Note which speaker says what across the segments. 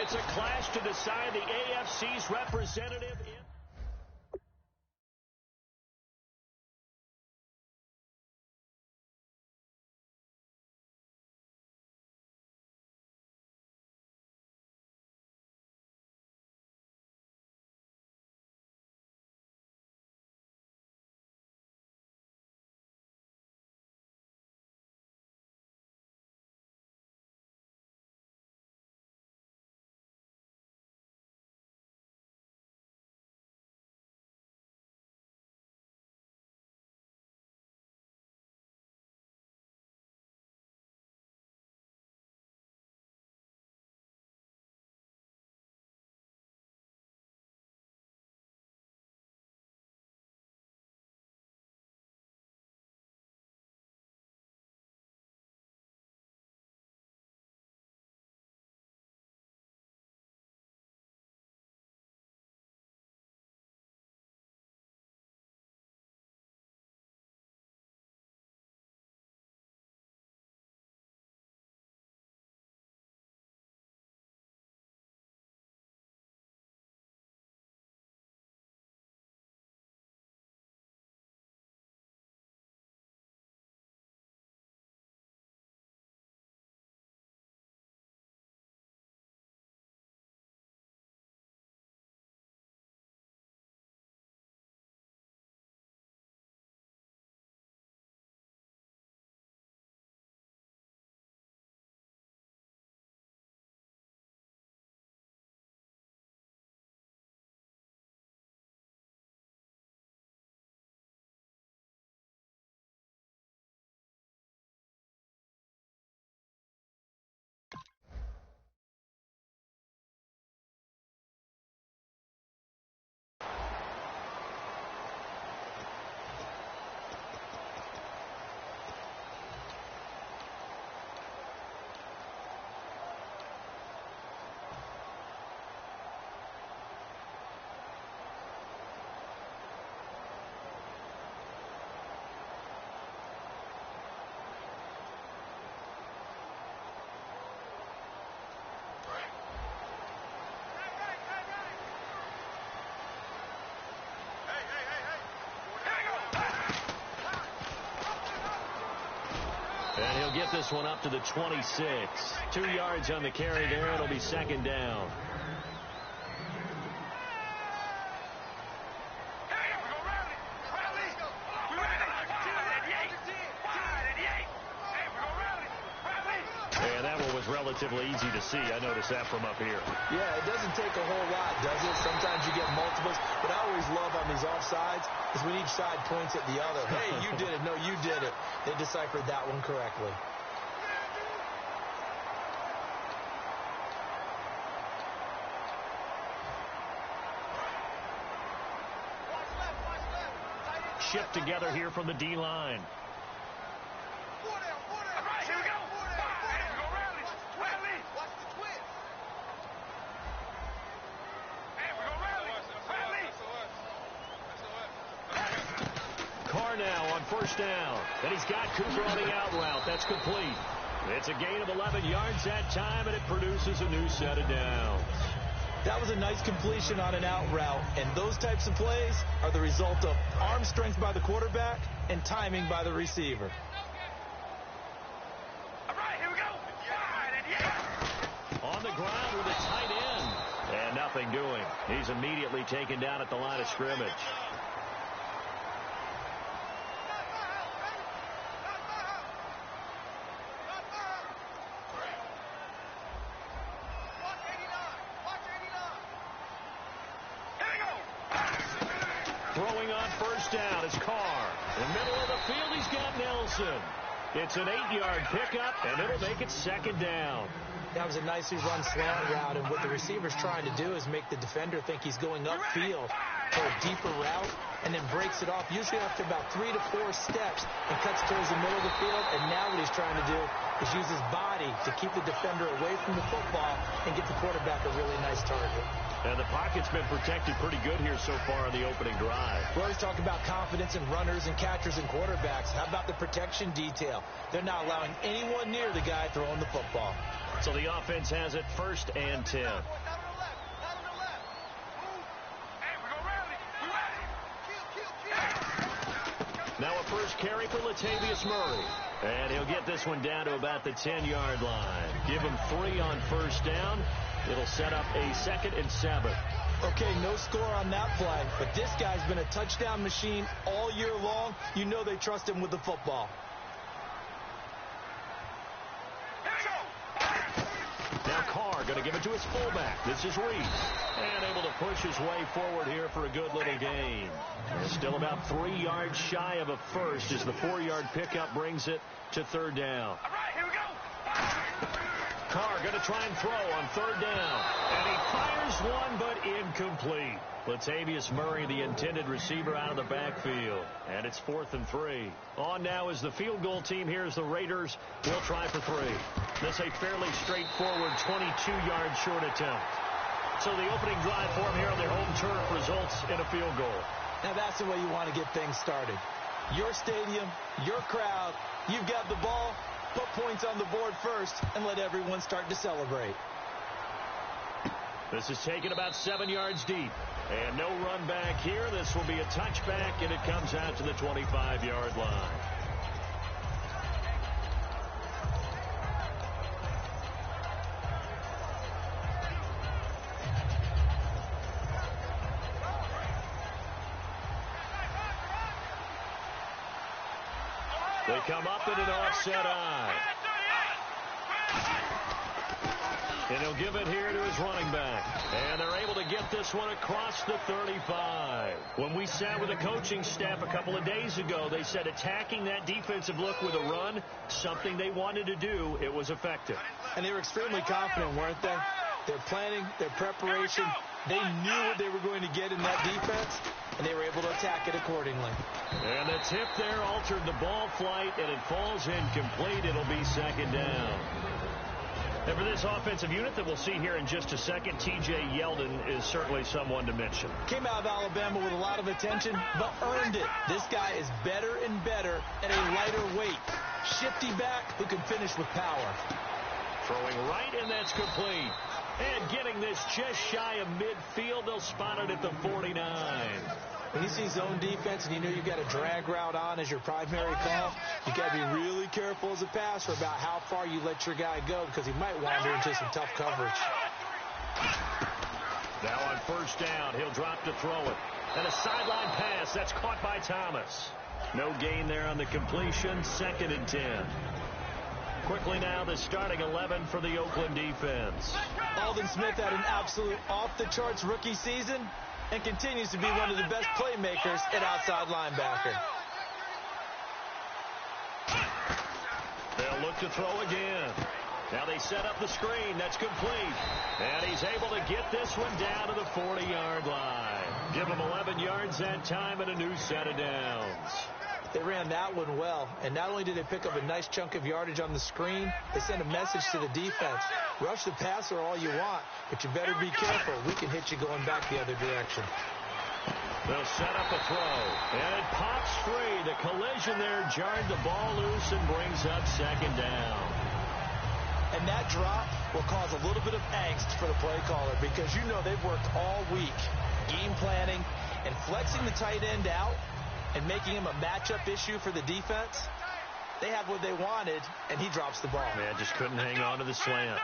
Speaker 1: It's a clash to decide the AFC's representative in... And he'll get this one up to the 26. 2 yards on the carry there. It'll be second down. And that one was relatively easy to see. I noticed that from up here.
Speaker 2: Yeah, it doesn't take a whole lot, does it? Sometimes you get multiples. But I always love on these offsides is when each side points at the other. Hey, you did it. No, you did it. They deciphered that one correctly.
Speaker 1: Shift together here from the D-line. Carr now on first down. And he's got Cooper on the out route. That's complete. It's a gain of 11 yards that time, and it produces a new set of downs.
Speaker 2: That was a nice completion on an out route, and those types of plays are the result of arm strength by the quarterback and timing by the receiver.
Speaker 1: All right, here we go. On the ground with a tight end. And nothing doing. He's immediately taken down at the line of scrimmage. Throwing on first down is Carr. In the middle of the field, he's got Nelson. It's an 8-yard pickup, and it'll make it second down.
Speaker 2: That was a nicely run slant route, and what the receiver's trying to do is make the defender think he's going upfield for a deeper route, and then breaks it off, usually after about 3 to 4 steps, and cuts towards the middle of the field. And now what he's trying to do is use his body to keep the defender away from the football and get the quarterback a really nice target.
Speaker 1: And the pocket's been protected pretty good here so far on the opening drive.
Speaker 2: We always talk about confidence in runners and catchers and quarterbacks. How about the protection detail? They're not allowing anyone near the guy throwing the football.
Speaker 1: So the offense has it 1st and 10. Now a first carry for Latavius Murray. And he'll get this one down to about the 10-yard line. Give him 3 on 1st down. It'll set up a 2nd and 7.
Speaker 2: Okay, no score on that play, but this guy's been a touchdown machine all year long. You know they trust him with the football.
Speaker 1: Now Carr going to give it to his fullback. This is Reese. And able to push his way forward here for a good little gain. And still about 3 yards shy of a first as the 4-yard pickup brings it to 3rd down.
Speaker 3: All right, here we go.
Speaker 1: Carr going to try and throw on 3rd down. And he fires one, but incomplete. Latavius Murray, the intended receiver, out of the backfield. And it's 4th and 3. On now is the field goal team. Here's the Raiders. Will try for 3. This a fairly straightforward 22-yard short attempt. So the opening drive for him here on their home turf results in a field goal.
Speaker 2: Now that's the way you want to get things started. Your stadium, your crowd, you've got the ball. Put points on the board first and let everyone start to celebrate.
Speaker 1: This is taken about 7 yards deep. And no run back here. This will be a touchback, and it comes out to the 25-yard line. They come up in an offset eye. And he'll give it here to his running back. And they're able to get this one across the 35. When we sat with the coaching staff a couple of days ago, they said attacking that defensive look with a run, something they wanted to do, it was effective.
Speaker 2: And they were extremely confident, weren't they? Their planning, their preparation, they knew what they were going to get in that defense, and they were able to attack it accordingly.
Speaker 1: And the tip there altered the ball flight, and it falls incomplete. It'll be 2nd down. And for this offensive unit that we'll see here in just a second, T.J. Yeldon is certainly someone to mention.
Speaker 2: Came out of Alabama with a lot of attention, but earned it. This guy is better and better at a lighter weight. Shifty back who can finish with power.
Speaker 1: Throwing right, and that's complete. And getting this just shy of midfield, they'll spot it at the 49.
Speaker 2: When you see zone defense and you know you've got a drag route on as your primary call, you got to be really careful as a passer about how far you let your guy go because he might wander into some tough coverage.
Speaker 1: Now on 1st down, he'll drop to throw it. And a sideline pass, that's caught by Thomas. No gain there on the completion, 2nd and 10. Quickly now, the starting 11 for the Oakland defense.
Speaker 2: Aldon Smith had an absolute off-the-charts rookie season and continues to be one of the best playmakers at outside linebacker.
Speaker 1: They'll look to throw again. Now they set up the screen. That's complete. And he's able to get this one down to the 40-yard line. Give him 11 yards that time and a new set of downs.
Speaker 2: They ran that one well, and not only did they pick up a nice chunk of yardage on the screen, they sent a message to the defense. Rush the passer all you want, but you better be careful. We can hit you going back the other direction.
Speaker 1: They'll set up a throw, and it pops free. The collision there jarred the ball loose and brings up 2nd down.
Speaker 2: And that drop will cause a little bit of angst for the play caller because you know they've worked all week game planning and flexing the tight end out and making him a matchup issue for the defense. They had what they wanted, and he drops the ball.
Speaker 1: Man, just couldn't hang on to the slant.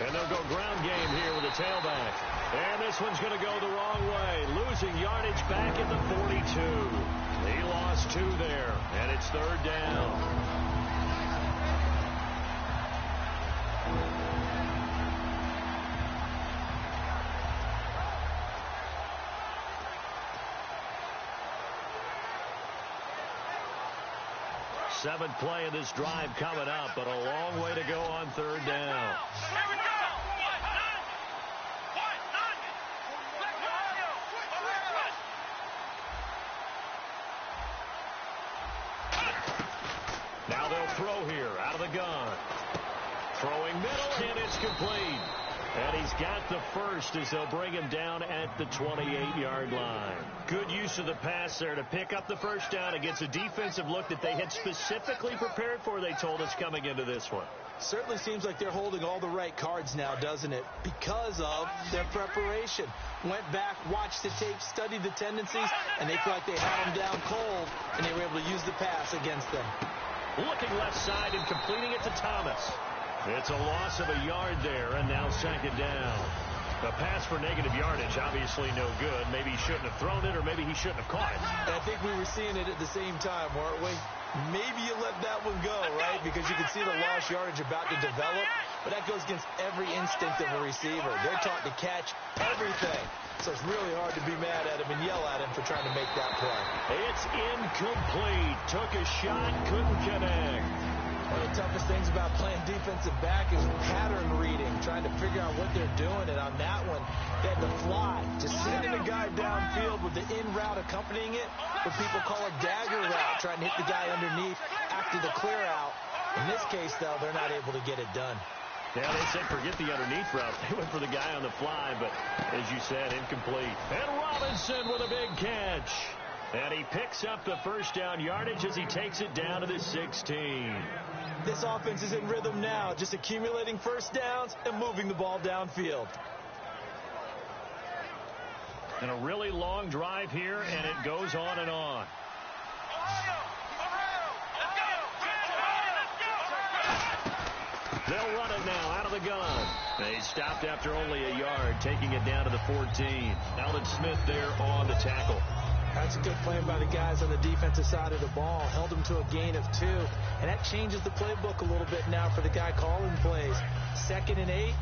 Speaker 1: And they'll go ground game here with a tailback. And this one's going to go the wrong way. Losing yardage back at the 42. He lost 2 there, and it's 3rd down. Seventh play of this drive coming up, but a long way to go on third down. Now they'll throw here out of the gun. Throwing middle, and it's complete. And he's got the first as they'll bring him down at the 28-yard line. Good use of the pass there to pick up the first down against a defensive look that they had specifically prepared for, they told us, coming into this one.
Speaker 2: Certainly seems like they're holding all the right cards now, doesn't it? Because of their preparation. Went back, watched the tape, studied the tendencies, and they feel like they had them down cold, and they were able to use the pass against them.
Speaker 1: Looking left side and completing it to Thomas. It's a loss of a yard there, and now second down. A pass for negative yardage, obviously no good. Maybe he shouldn't have thrown it, or maybe he shouldn't have caught it.
Speaker 2: And I think we were seeing it at the same time, weren't we? Maybe you let that one go, right? Because you can see the lost yardage about to develop. But that goes against every instinct of a receiver. They're taught to catch everything. So it's really hard to be mad at him and yell at him for trying to make that play.
Speaker 1: It's incomplete. Took a shot, couldn't connect.
Speaker 2: One of the toughest things about playing defensive back is pattern reading, trying to figure out what they're doing. And on that one, they had to fly, just sending a guy downfield with the in route accompanying it, what people call a dagger route, trying to hit the guy underneath after the clear out. In this case, though, they're not able to get it done.
Speaker 1: Yeah, they said forget the underneath route. They went for the guy on the fly, but as you said, incomplete. And Robinson with a big catch. And he picks up the first down yardage as he takes it down to the 16.
Speaker 2: This offense is in rhythm now, just accumulating first downs and moving the ball downfield.
Speaker 1: And a really long drive here, and it goes on and on. They'll run it now out of the gun. They stopped after only a yard, taking it down to the 14. Alden Smith there on the tackle.
Speaker 2: That's a good play by the guys on the defensive side of the ball. Held them to a gain of 2. And that changes the playbook a little bit now for the guy calling plays. 2nd and 8.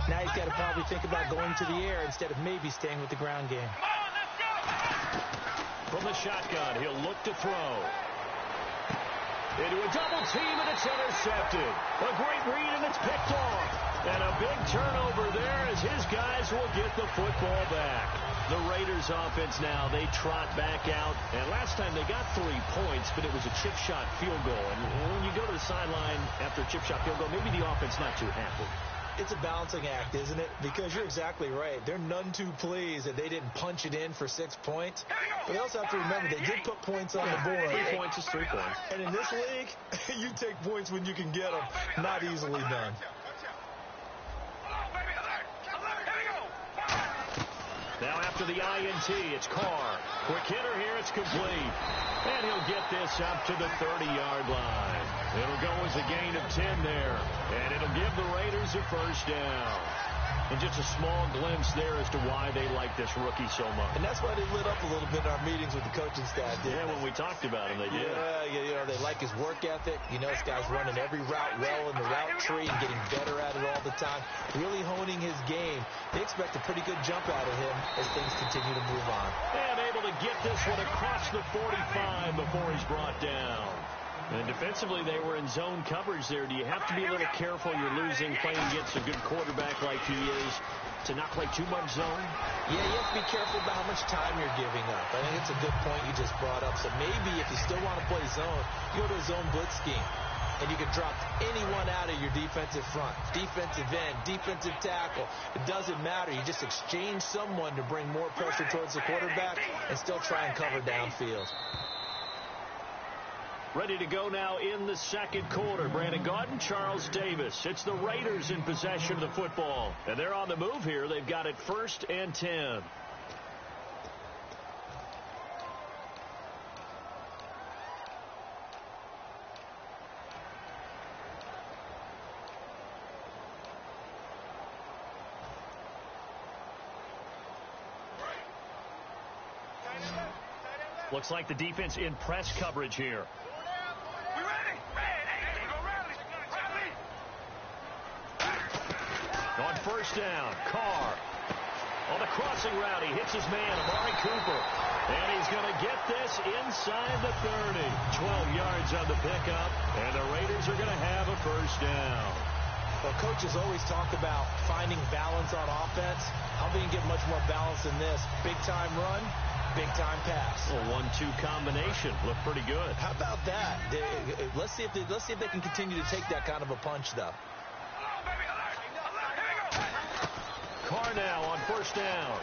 Speaker 2: Now he's got to probably think about going to the air instead of maybe staying with the ground game.
Speaker 1: From the shotgun, he'll look to throw. Into a double team, and it's intercepted. A great read, and it's picked off. And a big turnover there as his guys will get the football back. The Raiders offense now, they trot back out. And last time they got 3 points, but it was a chip shot field goal. And when you go to the sideline after a chip shot field goal, maybe the offense not too happy.
Speaker 2: It's a balancing act, isn't it? Because you're exactly right. They're none too pleased that they didn't punch it in for 6 points. But they also have to remember they did put points on the board.
Speaker 1: 3 points is 3 points.
Speaker 2: And in this league, you take points when you can get them. Not easily done.
Speaker 1: Now after the INT, it's Carr. Quick hitter here, it's complete. And he'll get this up to the 30-yard line. It'll go as a gain of 10 there. And it'll give the Raiders a first down. And just a small glimpse there as to why they like this rookie so much.
Speaker 2: And that's why they lit up a little bit in our meetings with the coaching staff.
Speaker 1: Yeah, when we talked about him, they did.
Speaker 2: Yeah, you know, they like his work ethic. You know, this guy's running every route well in the route tree and getting better at it all the time. Really honing his game. They expect a pretty good jump out of him as things continue to move on.
Speaker 1: And able to get this one across the 45 before he's brought down. And defensively, they were in zone coverage there. Do you have to be a little careful? You're losing, playing against a good quarterback like he is, to not play too much zone?
Speaker 2: Yeah, you have to be careful about how much time you're giving up. I think it's a good point you just brought up. So maybe if you still want to play zone, you go to a zone blitz scheme. And you can drop anyone out of your defensive front. Defensive end, defensive tackle. It doesn't matter. You just exchange someone to bring more pressure towards the quarterback and still try and cover downfield.
Speaker 1: Ready to go now in the second quarter. Brandon Gaudin, Charles Davis. It's the Raiders in possession of the football. And they're on the move here. They've got it 1st and 10. Looks like the defense in press coverage here. On first down, Carr. On the crossing route, he hits his man, Amari Cooper. And he's going to get this inside the 30. 12 yards on the pickup, and the Raiders are going to have a first down.
Speaker 2: Well, coaches always talk about finding balance on offense. How can you get much more balance than this? Big-time run, big-time pass.
Speaker 1: A 1-2 combination. Looked pretty good.
Speaker 2: How about that? Let's see if they can continue to take that kind of a punch, though.
Speaker 1: Carr now on first down.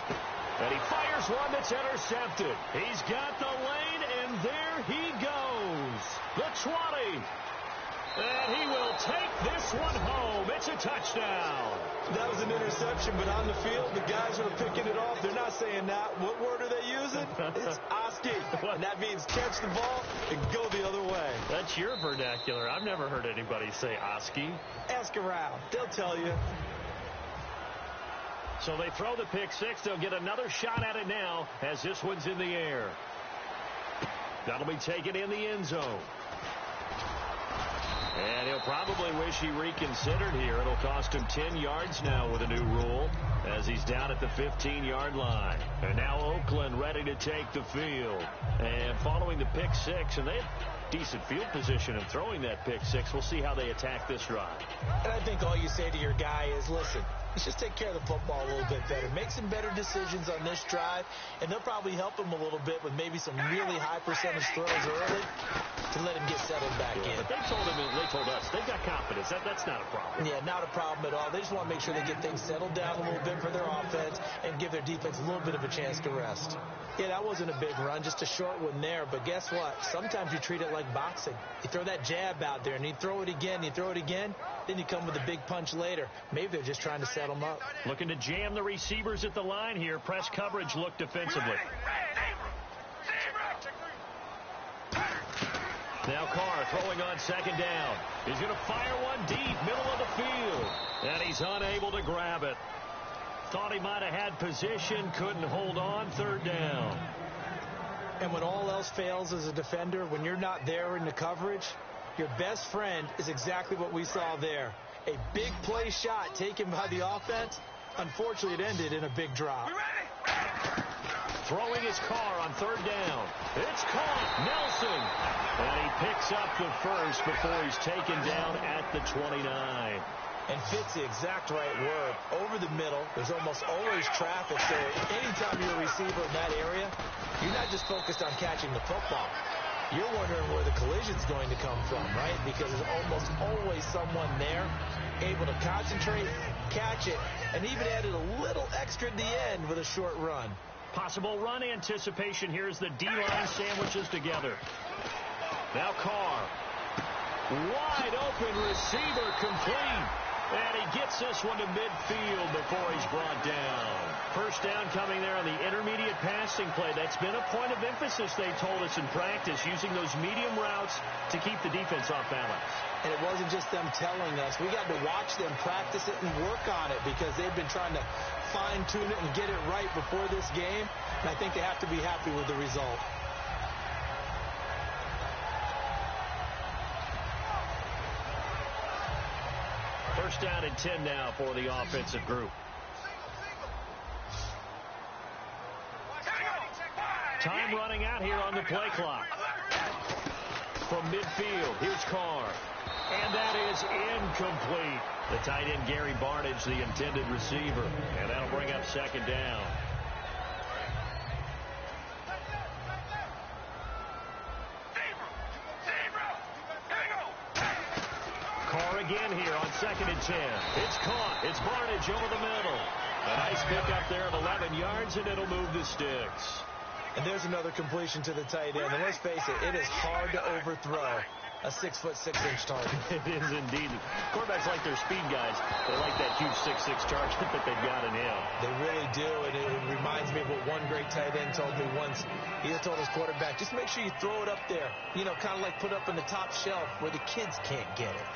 Speaker 1: And he fires one that's intercepted. He's got the lane, and there he goes. The 20. And he will take this one home. It's a touchdown.
Speaker 2: That was an interception, but on the field, the guys are picking it off. They're not saying that. What word are they using? It's Oski. And that means catch the ball and go the other way.
Speaker 1: That's your vernacular. I've never heard anybody say Oski.
Speaker 2: Ask around. They'll tell you.
Speaker 1: So they throw the pick six. They'll get another shot at it now as this one's in the air. That'll be taken in the end zone. And he'll probably wish he reconsidered here. It'll cost him 10 yards now with a new rule as he's down at the 15-yard line. And now Oakland ready to take the field. And following the pick six, and they have decent field position in throwing that pick six. We'll see how they attack this drive.
Speaker 2: And I think all you say to your guy is, listen, let's just take care of the football a little bit better. Make some better decisions on this drive, and they'll probably help him a little bit with maybe some really high percentage throws early to let him get settled back in.
Speaker 1: But they told us they've got confidence. That's not a problem.
Speaker 2: Yeah, not a problem at all. They just want to make sure they get things settled down a little bit for their offense and give their defense a little bit of a chance to rest. Yeah, that wasn't a big run, just a short one there. But guess what? Sometimes you treat it like boxing. You throw that jab out there, and you throw it again, then you come with a big punch later. Maybe they're just trying to set them up.
Speaker 1: Looking to jam the receivers at the line here. Press coverage look defensively. Now Carr throwing on second down. He's going to fire one deep, middle of the field. And he's unable to grab it. Thought he might have had position, couldn't hold on, third down.
Speaker 2: And when all else fails as a defender, when you're not there in the coverage, your best friend is exactly what we saw there. A big play shot taken by the offense. Unfortunately, it ended in a big drop.
Speaker 1: Throwing his Carr on third down. It's caught. Nelson. And he picks up the first before he's taken down at the 29.
Speaker 2: And fits the exact right word. Over the middle, there's almost always traffic. So anytime you're a receiver in that area, you're not just focused on catching the football. You're wondering where the collision's going to come from, right? Because there's almost always someone there able to concentrate, catch it, and even added a little extra at the end with a short run.
Speaker 1: Possible run anticipation here as the D-line sandwiches together. Now Carr. Wide open receiver complete. And he gets this one to midfield before he's brought down. First down coming there on the intermediate passing play. That's been a point of emphasis, they told us in practice, using those medium routes to keep the defense off balance.
Speaker 2: And it wasn't just them telling us. We got to watch them practice it and work on it because they've been trying to fine-tune it and get it right before this game. And I think they have to be happy with the result.
Speaker 1: First down and 10 now for the offensive group. Time running out here on the play clock. From midfield, here's Carr. And that is incomplete. The tight end, Gary Barnidge, the intended receiver. And that'll bring up second down. Carr again here on second and 10. It's caught. It's Barnidge over the middle. A nice pickup there of 11 yards, and it'll move the sticks.
Speaker 2: And there's another completion to the tight end. And let's face it, it is hard to overthrow a 6'6" target.
Speaker 1: It is indeed. Quarterbacks like their speed guys. They like that huge 6'6" target that they've got in him.
Speaker 2: They really do, and it reminds me of what one great tight end told me once. He told his quarterback, just make sure you throw it up there. You know, kind of like put up on the top shelf where the kids can't get it.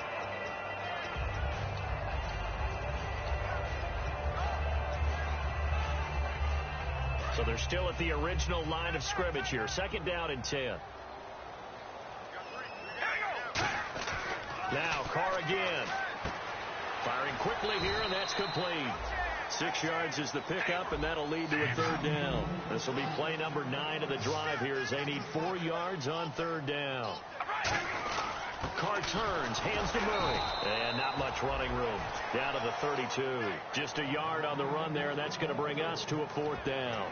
Speaker 1: So they're still at the original line of scrimmage here. Second down and 10. Now Carr again. Firing quickly here, and that's complete. 6 yards is the pickup, and that'll lead to a third down. This will be play number 9 of the drive here as they need 4 yards on third down. Carr turns, hands to Murray, and not much running room. Down to the 32. Just a yard on the run there, and that's going to bring us to a fourth down.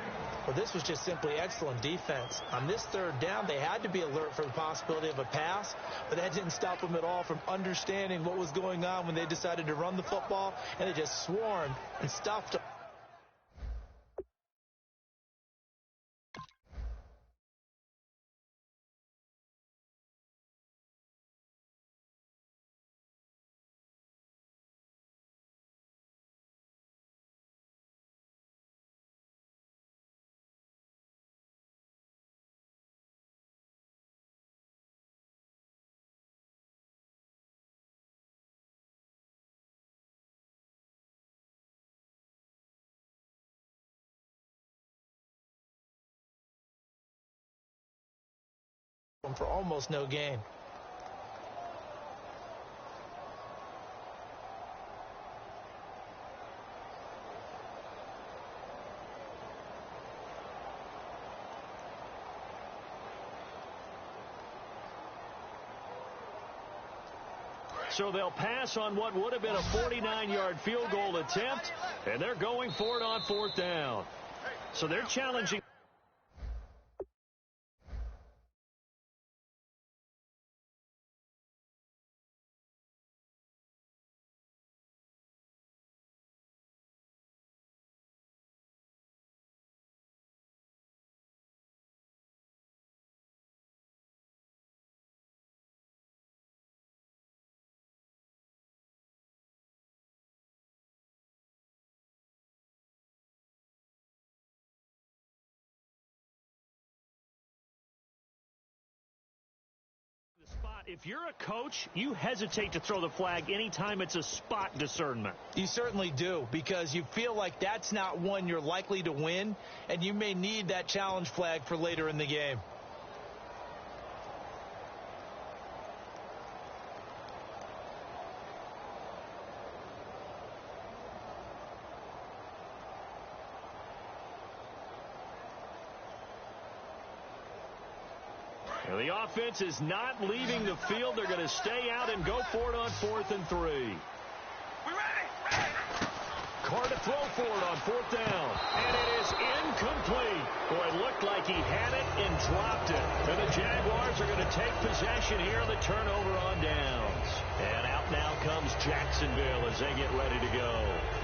Speaker 2: Well, this was just simply excellent defense. On this third down, they had to be alert for the possibility of a pass, but that didn't stop them at all from understanding what was going on when they decided to run the football, and they just swarmed and stuffed them. For almost no gain.
Speaker 1: So they'll pass on what would have been a 49-yard field goal attempt, and they're going for it on fourth down. So they're challenging. Spot. If you're a coach, you hesitate to throw the flag anytime it's a spot discernment.
Speaker 2: You certainly do, because you feel like that's not one you're likely to win, and you may need that challenge flag for later in the game.
Speaker 1: The offense is not leaving the field. They're going to stay out and go for it on 4th and 3.
Speaker 3: We ready?
Speaker 1: Carr to throw for it on 4th down. And it is incomplete. Boy, it looked like he had it and dropped it. And the Jaguars are going to take possession here on the turnover on downs. And out now comes Jacksonville as they get ready to go.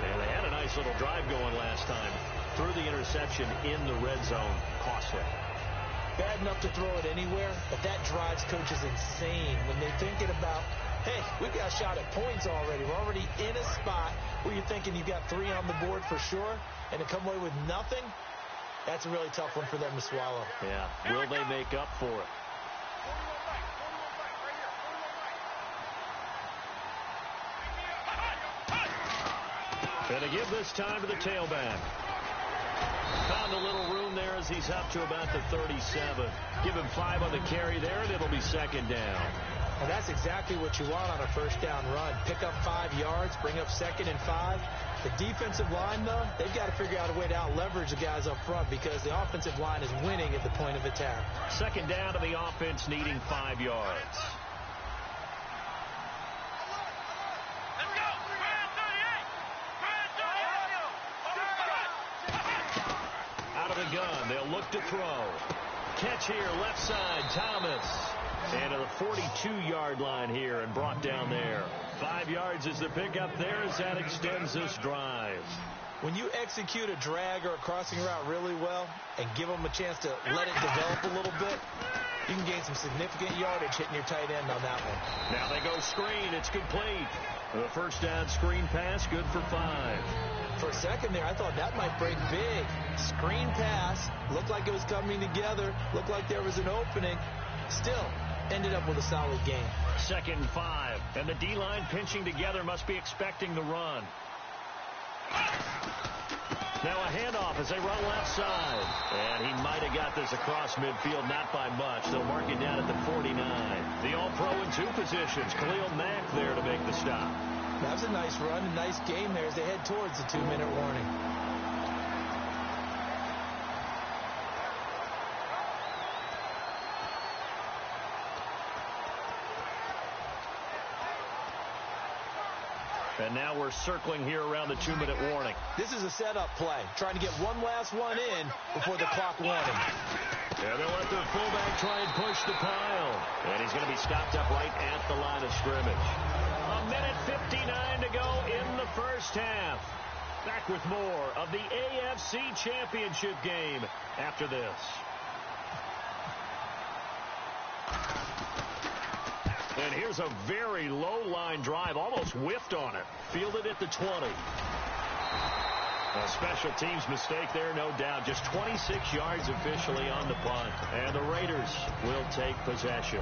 Speaker 1: And they had a nice little drive going last time. Threw the interception in the red zone. Costly.
Speaker 2: Bad enough to throw it anywhere, but that drives coaches insane when they're thinking about, hey, we've got a shot at points already. We're already in a spot where you're thinking you've got 3 on the board for sure, and to come away with nothing, that's a really tough one for them to swallow.
Speaker 1: Yeah, will they make up for it? Gonna give this time to the tailback. Found a little room there as he's up to about the 37. Give him 5 on the carry there, and it'll be second down.
Speaker 2: And that's exactly what you want on a first down run. Pick up 5 yards, bring up 2nd and 5. The defensive line, though, they've got to figure out a way to out-leverage the guys up front because the offensive line is winning at the point of attack.
Speaker 1: Second down to the offense, needing 5 yards. Gun. They'll look to throw. Catch here, left side, Thomas. And to the 42-yard line here and brought down there. 5 yards is the pickup there as that extends this drive.
Speaker 2: When you execute a drag or a crossing route really well and give them a chance to let it develop a little bit, you can gain some significant yardage hitting your tight end on that one.
Speaker 1: Now they go screen. It's complete. The first down screen pass, good for 5.
Speaker 2: For a second there, I thought that might break big. Screen pass, looked like it was coming together, looked like there was an opening. Still, ended up with a solid gain.
Speaker 1: 2nd and 5, and the D-line pinching together must be expecting the run. Now a handoff as they run left side. And he might have got this across midfield, not by much. They'll mark it down at the 49. The All-Pro in 2 positions. Khalil Mack there to make the stop.
Speaker 2: That was a nice run, a nice game there as they head towards the 2-minute warning.
Speaker 1: And now we're circling here around the 2-minute warning.
Speaker 2: This is a setup play, trying to get one last one in before the clock warning.
Speaker 1: And they'll let their fullback try and push the pile. And he's going to be stopped up right at the line of scrimmage. A minute 59 to go in the first half. Back with more of the AFC Championship game after this. And here's a very low-line drive, almost whiffed on it. Fielded at the 20. A special teams mistake there, no doubt. Just 26 yards officially on the punt. And the Raiders will take possession.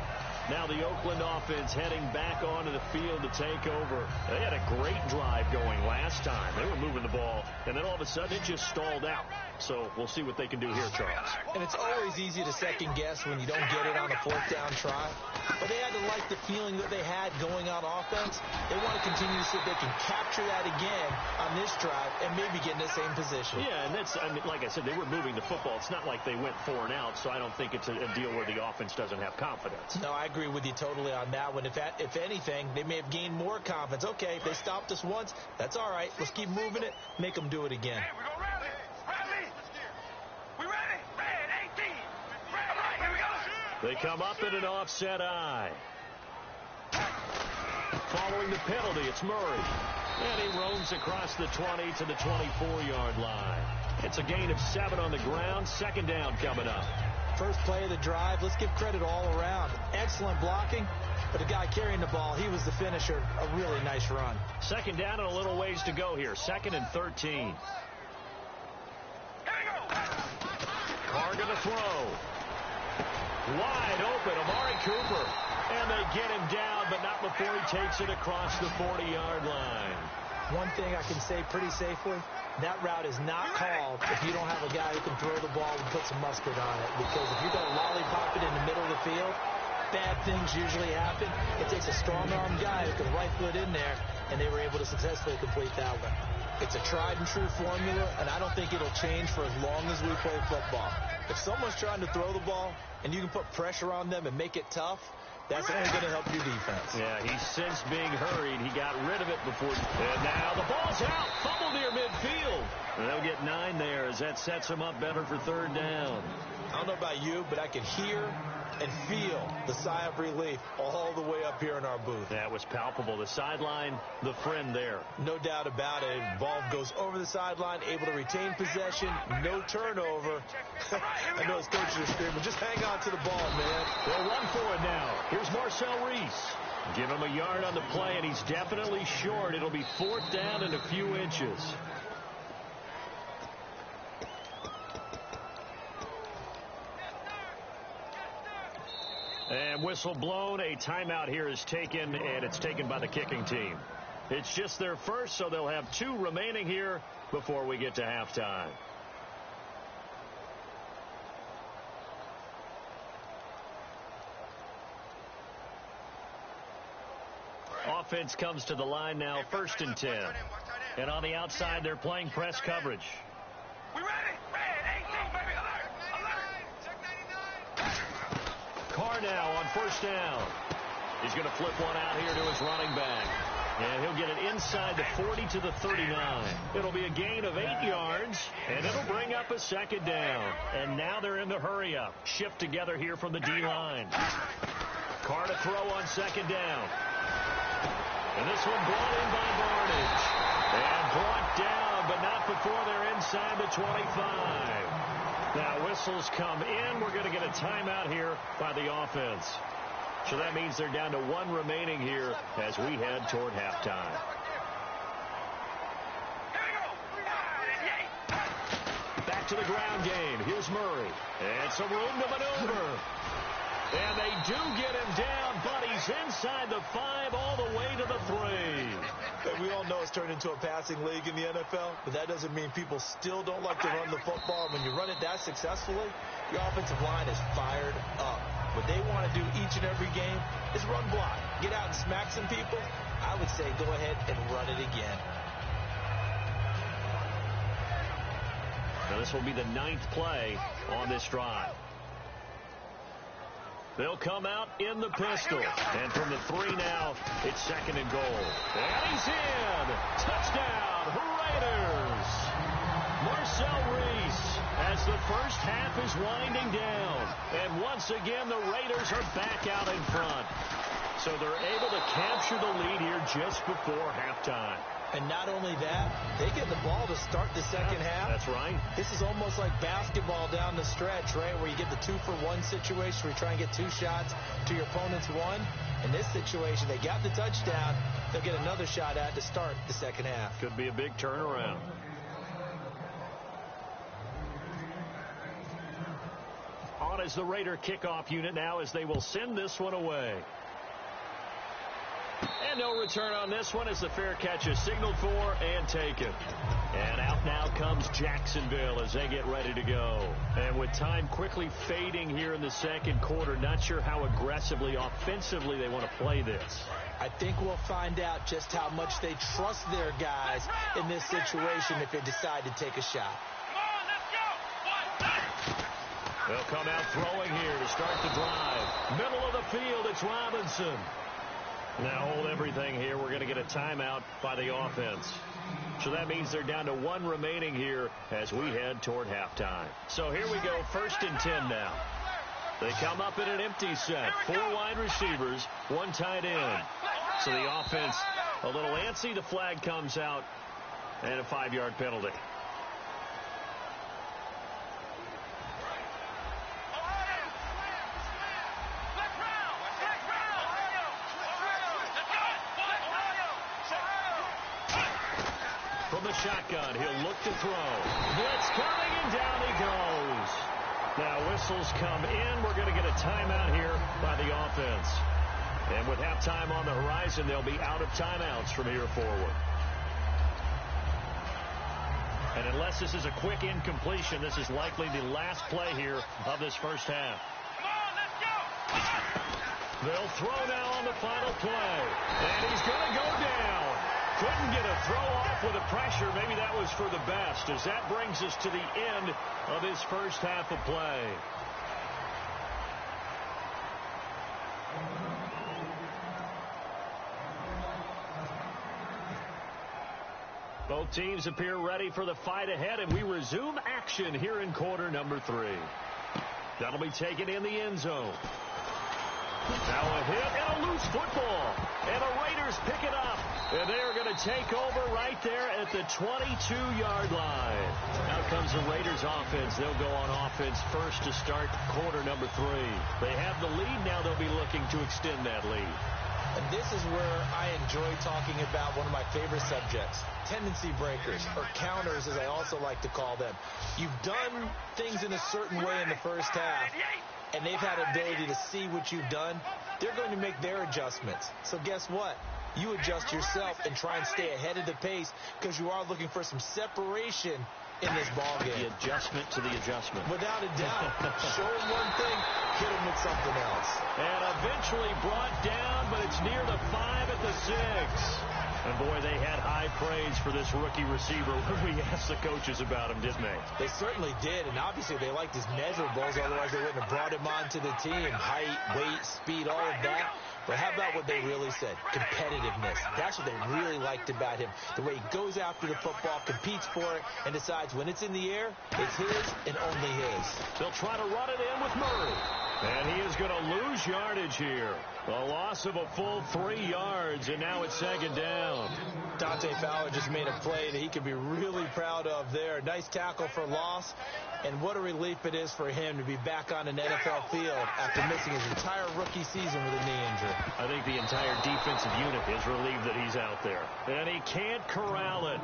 Speaker 1: Now the Oakland offense heading back onto the field to take over. They had a great drive going last time. They were moving the ball, and then all of a sudden it just stalled out. So we'll see what they can do here, Charles.
Speaker 2: And it's always easy to second guess when you don't get it on a fourth down try. But they had to like the feeling that they had going on offense. They want to continue to see if they can capture that again on this drive and maybe get in the same position.
Speaker 1: Yeah, and that's, I mean, like I said, they were moving the football. It's not like they went 4 and out, so I don't think it's a deal where the offense doesn't have confidence.
Speaker 2: No, I agree with you totally on that one. If anything, they may have gained more confidence. Okay, they stopped us once. That's all right. Let's keep moving it. Make them do it again.
Speaker 3: Hey, we're going to rally. Rally. We ready? Red 18. All right, here we go.
Speaker 1: They come up in an offset eye. Following the penalty, it's Murray. And he roams across the 20 to the 24-yard line. It's a gain of 7 on the ground. Second down coming up.
Speaker 2: First play of the drive. Let's give credit all around. Excellent blocking. But the guy carrying the ball, he was the finisher. A really nice run.
Speaker 1: Second down and a little ways to go here. 2nd and 13. Carr going to throw. Wide open, Amari Cooper. And they get him down, but not before he takes it across the 40-yard line.
Speaker 2: One thing I can say pretty safely, that route is not called if you don't have a guy who can throw the ball and put some mustard on it. Because if you're going to lollipop it in the middle of the field, bad things usually happen. It takes a strong-arm guy who can rifle it in there, and they were able to successfully complete that one. It's a tried-and-true formula, and I don't think it'll change for as long as we play football. If someone's trying to throw the ball, and you can put pressure on them and make it tough, that's only going to help your defense.
Speaker 1: Yeah, he's since being hurried. He got rid of it before. And now the ball's out. Fumble near midfield. And they'll get 9 there as that sets him up better for 3rd down.
Speaker 2: I don't know about you, but I can hear and feel the sigh of relief all the way up here in our booth.
Speaker 1: That was palpable. The sideline, the friend there.
Speaker 2: No doubt about it. Ball goes over the sideline, able to retain possession, no turnover. I know his coaches are screaming, just hang on to the ball, man.
Speaker 1: They'll run for it now. Here's Marcel Reese. Give him a yard on the play, and he's definitely short. It'll be 4th down and a few inches. And whistle blown. A timeout here is taken, and it's taken by the kicking team. It's just their first, so they'll have 2 remaining here before we get to halftime. Offense comes to the line now, 1st and 10. And on the outside, they're playing press coverage.
Speaker 3: We ready? Red 18, baby. Alert. Alert. Check 99.
Speaker 1: Carr now on 1st down. He's going to flip one out here to his running back. And he'll get it inside the 40 to the 39. It'll be a gain of 8 yards, and it'll bring up a 2nd down. And now they're in the hurry-up. Shift together here from the D-line. Carr to throw on 2nd down. And this one brought in by Barnage. And brought down, but not before they're inside the 25. Now whistles come in. We're going to get a timeout here by the offense. So that means they're down to 1 remaining here as we head toward halftime. Back to the ground game. Here's Murray. And some room to maneuver. And they do get him down, but he's inside the 5 all the way to the 3.
Speaker 2: And we all know it's turned into a passing league in the NFL, but that doesn't mean people still don't like to run the football. When you run it that successfully, your offensive line is fired up. What they want to do each and every game is run block. get out and smack some people, I would say go ahead and run it again.
Speaker 1: Now this will be the 9th play on this drive. They'll come out in the pistol. And from the 3 now, it's 2nd and goal. And he's in. Touchdown, Raiders. Marcel Reese as the first half is winding down. And once again, the Raiders are back out in front. So they're able to capture the lead here just before halftime.
Speaker 2: And not only that, they get the ball to start the second half.
Speaker 1: That's right.
Speaker 2: This is almost like basketball down the stretch, right, where you get the 2-for-1 situation where you try and get 2 shots to your opponent's 1. In this situation, they got the touchdown. They'll get another shot at to start the second half.
Speaker 1: Could be a big turnaround. On as the Raider kickoff unit now as they will send this one away. And no return on this one as the fair catch is signaled for and taken. And out now comes Jacksonville as they get ready to go. And with time quickly fading here in the second quarter, not sure how aggressively, offensively they want to play this.
Speaker 2: I think we'll find out just how much they trust their guys in this situation if they decide to take a shot.
Speaker 1: They'll come out throwing here to start the drive. Middle of the field, it's Robinson. Now hold everything here. We're going to get a timeout by the offense. So that means they're down to 1 remaining here as we head toward halftime. So here we go, 1st and 10 now. They come up in an empty set. 4 wide receivers, 1 tight end. So the offense a little antsy. The flag comes out and a 5-yard penalty. From the shotgun, he'll look to throw. Blitz coming, and down he goes. Now whistles come in. We're going to get a timeout here by the offense. And with halftime on the horizon, they'll be out of timeouts from here forward. And unless this is a quick incompletion, this is likely the last play here of this first half. They'll throw now on the final play. And he's going to go down. Couldn't get a throw off with the pressure. Maybe that was for the best, as that brings us to the end of his first half of play. Both teams appear ready for the fight ahead, and we resume action here in quarter number 3. That'll be taken in the end zone. Now a hit and a loose football. And the Raiders pick it up. And they are going to take over right there at the 22-yard line. Now comes the Raiders offense. They'll go on offense first to start quarter number 3. They have the lead. Now they'll be looking to extend that lead.
Speaker 2: And this is where I enjoy talking about one of my favorite subjects, tendency breakers, or counters as I also like to call them. You've done things in a certain way in the first half, and they've had ability to see what you've done. They're going to make their adjustments. So guess what? You adjust yourself and try and stay ahead of the pace because you are looking for some separation in this ball game.
Speaker 1: The adjustment to the adjustment.
Speaker 2: Without a doubt. Show them one thing, hit them with something else.
Speaker 1: And eventually brought down, but it's near the 5 at the 6. And boy, they had high praise for this rookie receiver when we asked the coaches about him, didn't they?
Speaker 2: They certainly did, and obviously they liked his measurables, otherwise they wouldn't have brought him onto the team. Height, weight, speed, all of that. But how about what they really said? Competitiveness. That's what they really liked about him. The way he goes after the football, competes for it, and decides when it's in the air, it's his and only his.
Speaker 1: They'll try to run it in with Murray. And he is going to lose yardage here. A loss of a full 3 yards, and now it's 2nd down.
Speaker 2: Dante Fowler just made a play that he can be really proud of there. Nice tackle for loss, and what a relief it is for him to be back on an NFL field after missing his entire rookie season with a knee injury.
Speaker 1: I think the entire defensive unit is relieved that he's out there. And he can't corral it.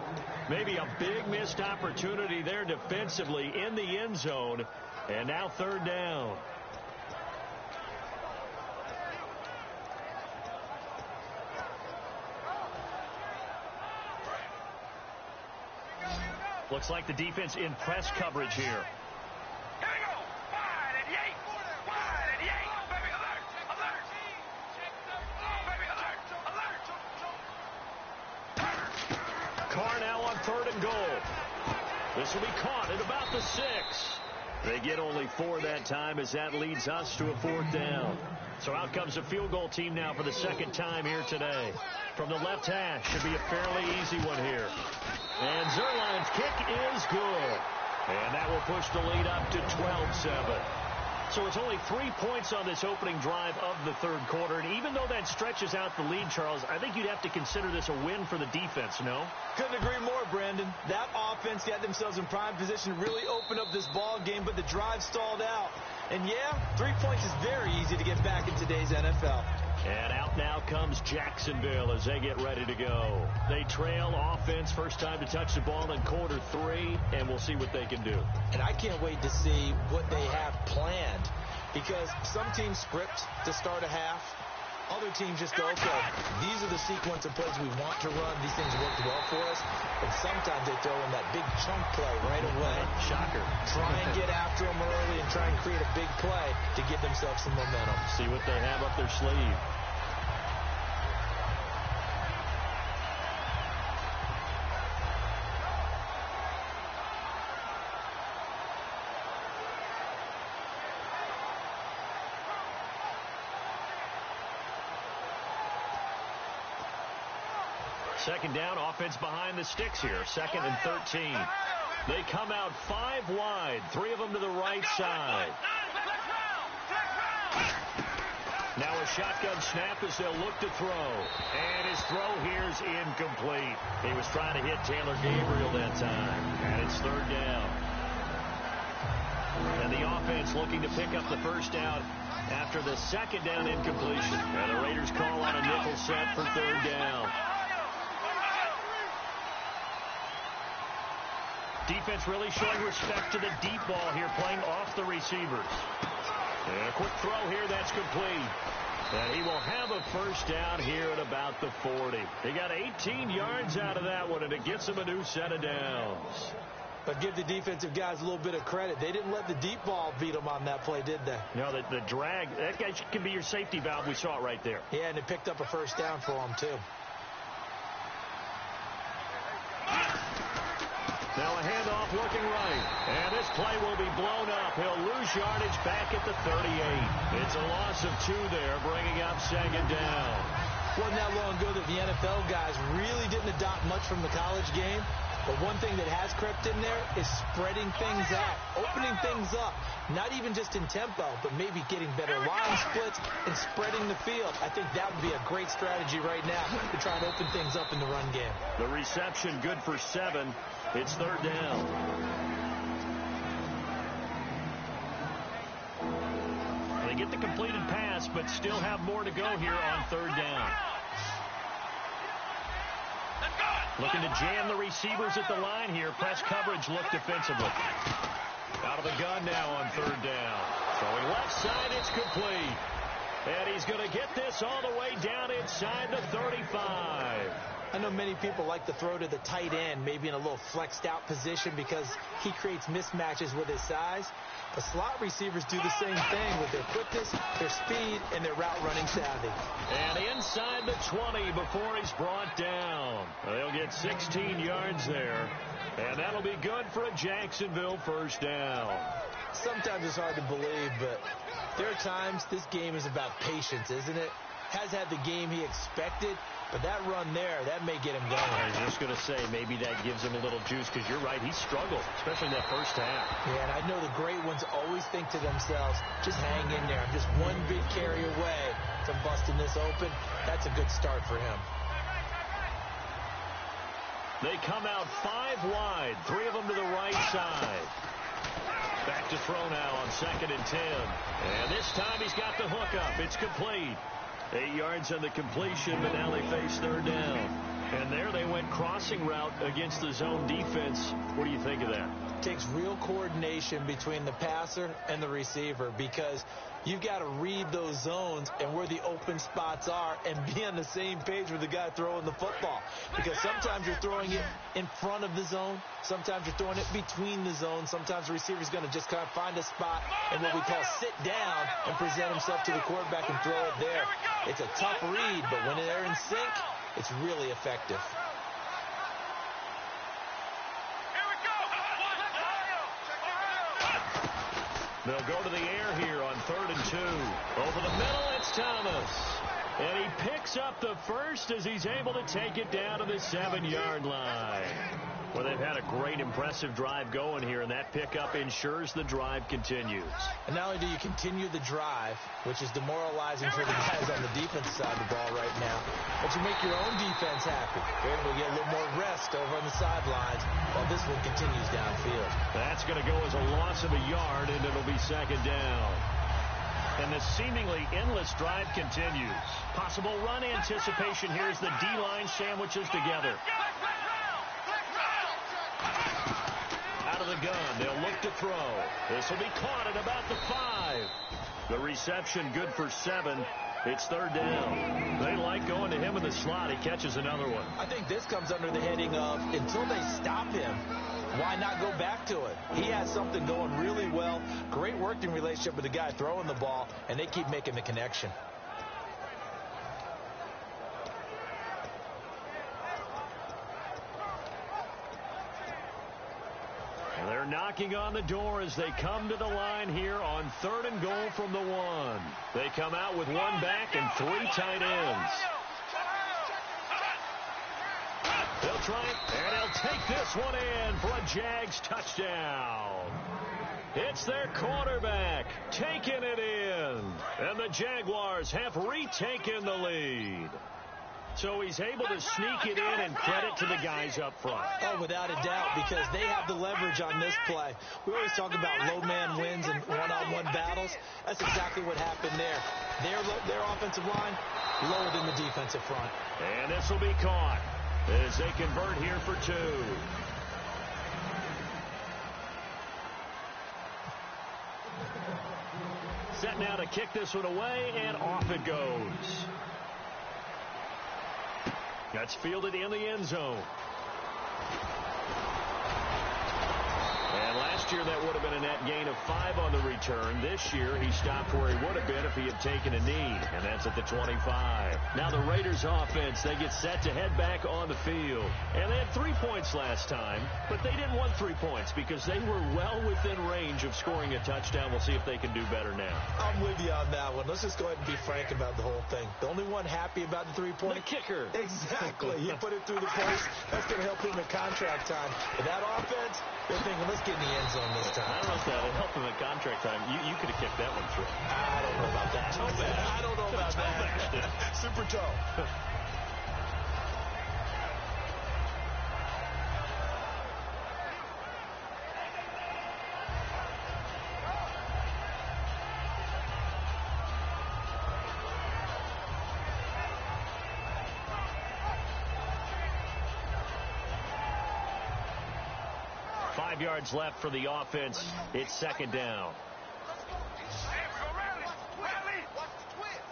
Speaker 1: Maybe a big missed opportunity there defensively in the end zone, and now 3rd down. Looks like the defense in press coverage here.
Speaker 3: Here we go. Wide and Yates. Wide and Yates. Baby, alert. Alert. Oh, baby,
Speaker 1: This will be caught at about the 6. They get only 4 that time as that leads us to a 4th down. So out comes a field goal team now for the second time here today. From the left hash, should be a fairly easy one here. And Zerline's kick is good. And that will push the lead up to 12-7. So it's only 3 points on this opening drive of the third quarter. And even though that stretches out the lead, Charles, I think you'd have to consider this a win for the defense, no?
Speaker 2: Couldn't agree more, Brandon. That offense got themselves in prime position to really open up this ball game, but the drive stalled out. And, yeah, 3 points is very easy to get back in today's NFL.
Speaker 1: And out now comes Jacksonville as they get ready to go. They trail offense, first time to touch the ball in quarter 3, and we'll see what they can do.
Speaker 2: And I can't wait to see what they have planned, because some teams script to start a half. Other teams just go, okay, these are the sequence of plays we want to run. These things worked well for us. But sometimes they throw in that big chunk play right away.
Speaker 1: Shocker.
Speaker 2: Try and get after them early and try and create a big play to give themselves some momentum.
Speaker 1: See what they have up their sleeve. Second down, offense behind the sticks here. 2nd and 13. They come out 5 wide, 3 of them to the right side. Now a shotgun snap as they'll look to throw. And his throw here is incomplete. He was trying to hit Taylor Gabriel that time. And it's 3rd down. And the offense looking to pick up the first down after the 2nd down incompletion. And the Raiders call on a nickel set for 3rd down. Defense really showing respect to the deep ball here, playing off the receivers. And a quick throw here, that's complete. And he will have a first down here at about the 40. He got 18 yards out of that one, and it gets him a new set of downs.
Speaker 2: But give the defensive guys a little bit of credit. They didn't let the deep ball beat them on that play, did they?
Speaker 1: No, the drag, that guy can be your safety valve. We saw it right there.
Speaker 2: Yeah, and it picked up a first down for him, too.
Speaker 1: Now a handoff looking right. And this play will be blown up. He'll lose yardage back at the 38. It's a loss of 2 there, bringing up 2nd down.
Speaker 2: Wasn't that long ago that the NFL guys really didn't adopt much from the college game. But one thing that has crept in there is spreading things out, opening things up, not even just in tempo, but maybe getting better line splits and spreading the field. I think that would be a great strategy right now to try and open things up in the run game.
Speaker 1: The reception good for 7. It's 3rd down. They get the completed pass, but still have more to go here on 3rd down. Looking to jam the receivers at the line here. Press coverage look defensively. Out of the gun now on 3rd down. Throwing left side, it's complete. And he's going to get this all the way down inside the 35.
Speaker 2: I know many people like to throw to the tight end, maybe in a little flexed out position because he creates mismatches with his size. The slot receivers do the same thing with their quickness, their speed, and their route running savvy.
Speaker 1: And inside the 20 before he's brought down. They'll get 16 yards there. And that'll be good for a Jacksonville first down.
Speaker 2: Sometimes it's hard to believe, but there are times this game is about patience, isn't it? Has had the game he expected, but that run there, that may get him going.
Speaker 1: I was just going to say, maybe that gives him a little juice, because you're right, he struggled, especially in that first half.
Speaker 2: Yeah, and I know the great ones always think to themselves, just hang in there. I'm just one big carry away from busting this open. That's a good start for him.
Speaker 1: They come out 5 wide, 3 of them to the right side. Back to throw now on 2nd and 10. And this time he's got the hook up. It's complete. 8 yards on the completion, but now they face 3rd down. And there they went crossing route against the zone defense. What do you think of that?
Speaker 2: It takes real coordination between the passer and the receiver, because you've got to read those zones and where the open spots are and be on the same page with the guy throwing the football. Because sometimes you're throwing it in front of the zone. Sometimes you're throwing it between the zones. Sometimes the receiver's going to just kind of find a spot and what we call sit down and present himself to the quarterback and throw it there. It's a tough read, but when they're in sync, it's really effective.
Speaker 1: They'll go to the air here on 3rd and 2. Over the middle, it's Thomas. And he picks up the first as he's able to take it down to the 7-yard line. Well, they've had a great, impressive drive going here, and that pickup ensures the drive continues.
Speaker 2: And not only do you continue the drive, which is demoralizing for the guys on the defense side of the ball right now, but you make your own defense happy. You're able to get a little more rest over on the sidelines while this one continues downfield.
Speaker 1: That's going to go as a loss of a yard, and it'll be 2nd down. And the seemingly endless drive continues. Possible run anticipation here as the D-line sandwiches together. Out of the gun, they'll look to throw. This will be caught at about the 5. The reception good for 7. It's 3rd down. They like going to him in the slot. He catches another one.
Speaker 2: I think this comes under the heading of until they stop him, why not go back to it? He has something going really well. Great working relationship with the guy throwing the ball, and they keep making the connection.
Speaker 1: They're knocking on the door as they come to the line here on 3rd and goal from the 1. They come out with 1 back and 3 tight ends. They'll try it, and they'll take this one in for a Jags touchdown. It's their quarterback taking it in, and the Jaguars have retaken the lead. So he's able to sneak it in, and credit to the guys up front.
Speaker 2: Oh, without a doubt, because they have the leverage on this play. We always talk about low man wins and one-on-one battles. That's exactly what happened there. Their offensive line lower than the defensive front.
Speaker 1: And this will be caught as they convert here for 2. Set now to kick this one away, and off it goes. That's fielded in the end zone. And last year that would have been a net gain of 5 on the return. This year he stopped where he would have been if he had taken a knee, and that's at the 25. Now the Raiders offense, they get set to head back on the field. And they had 3 points last time, but they didn't want 3 points because they were well within range of scoring a touchdown. We'll see if they can do better now.
Speaker 2: I'm with you on that one. Let's just go ahead and be frank about the whole thing. The only one happy about the 3-point.
Speaker 1: The kicker.
Speaker 2: Exactly. He put it through the post. That's going to help him in contract time. But that offense, they're thinking, let's get in the end zone this time.
Speaker 1: I don't know if that would help him at contract time. You could have kicked that one through.
Speaker 2: I don't know about that. I don't know about that. Super toe.
Speaker 1: 5 yards left for the offense. It's 2nd down.
Speaker 3: Hey, we go rally. Rally. What's the twist?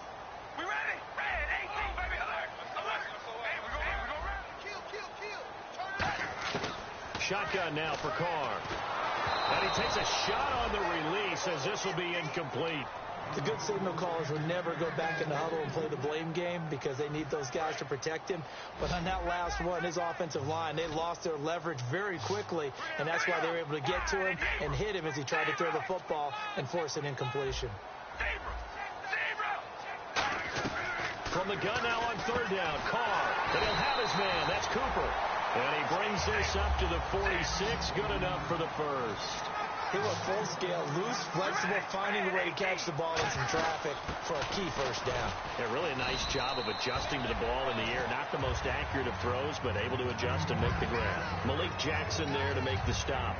Speaker 3: We ready? Red 18, baby. Alert. Alert. Hey, we go rally. Kill.
Speaker 1: Shotgun now for Carr. And he takes a shot on the release as this will be incomplete.
Speaker 2: The good signal callers would never go back in the huddle and play the blame game because they need those guys to protect him. But on that last one, his offensive line, they lost their leverage very quickly, and that's why they were able to get to him and hit him as he tried to throw the football and force an incompletion.
Speaker 1: From the gun now on 3rd down, Carr. But he'll have his man. That's Cooper. And he brings this up to the 46. Good enough for the first.
Speaker 2: He went full scale, loose, flexible, finding a way to catch the ball in some traffic for a key first down.
Speaker 1: Yeah, really a nice job of adjusting to the ball in the air. Not the most accurate of throws, but able to adjust and make the grab. Malik Jackson there to make the stop.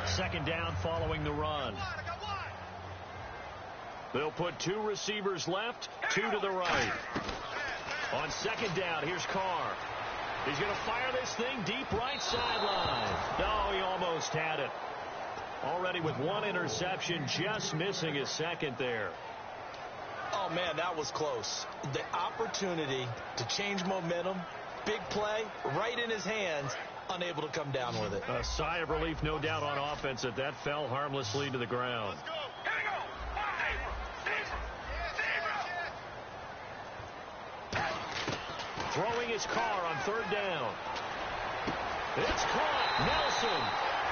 Speaker 1: Second down following the run. They'll put 2 receivers left, 2 to the right. On 2nd down, here's Carr. He's going to fire this thing deep right sideline. No, he almost had it. Already with 1 interception, just missing his 2nd there.
Speaker 2: Oh, man, that was close. The opportunity to change momentum, big play, right in his hands, unable to come down with it.
Speaker 1: A sigh of relief, no doubt, on offense that fell harmlessly to the ground.
Speaker 3: Let's go. Here we go.
Speaker 1: Throwing his Carr on 3rd down. It's caught. Nelson.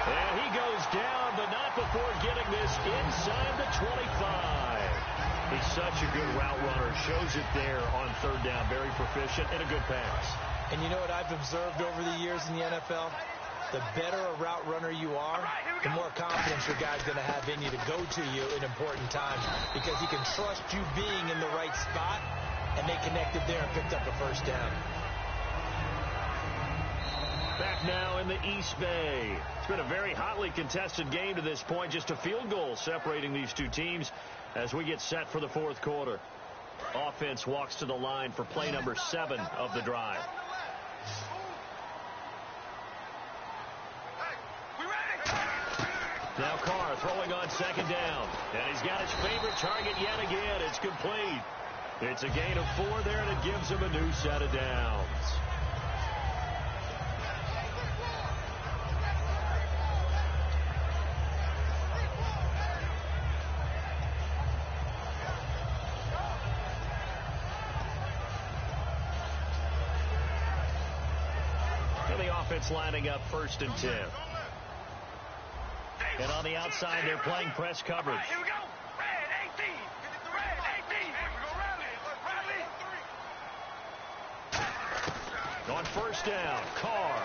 Speaker 1: And he goes down, but not before getting this inside the 25. He's such a good route runner. Shows it there on third down. Very proficient and a good pass.
Speaker 2: And you know what I've observed over the years in the NFL? The better a route runner you are, the more confidence your guy's going to have in you to go to you in important times because he can trust you being in the right spot, and they connected there and picked up a first down.
Speaker 1: Back now in the East Bay. It's been a very hotly contested game to this point. Just a field goal separating these two teams as we get set for the fourth quarter. Offense walks to the line for play number 7 of the drive. Now Carr throwing on second down. And he's got his favorite target yet again. It's complete. It's a gain of 4 there, and it gives him a new set of downs. Offense lining up 1st and 10. And on the outside, they're playing press coverage.
Speaker 3: Here we go. Red 18. Red 18. Rally.
Speaker 1: On first down, Carr.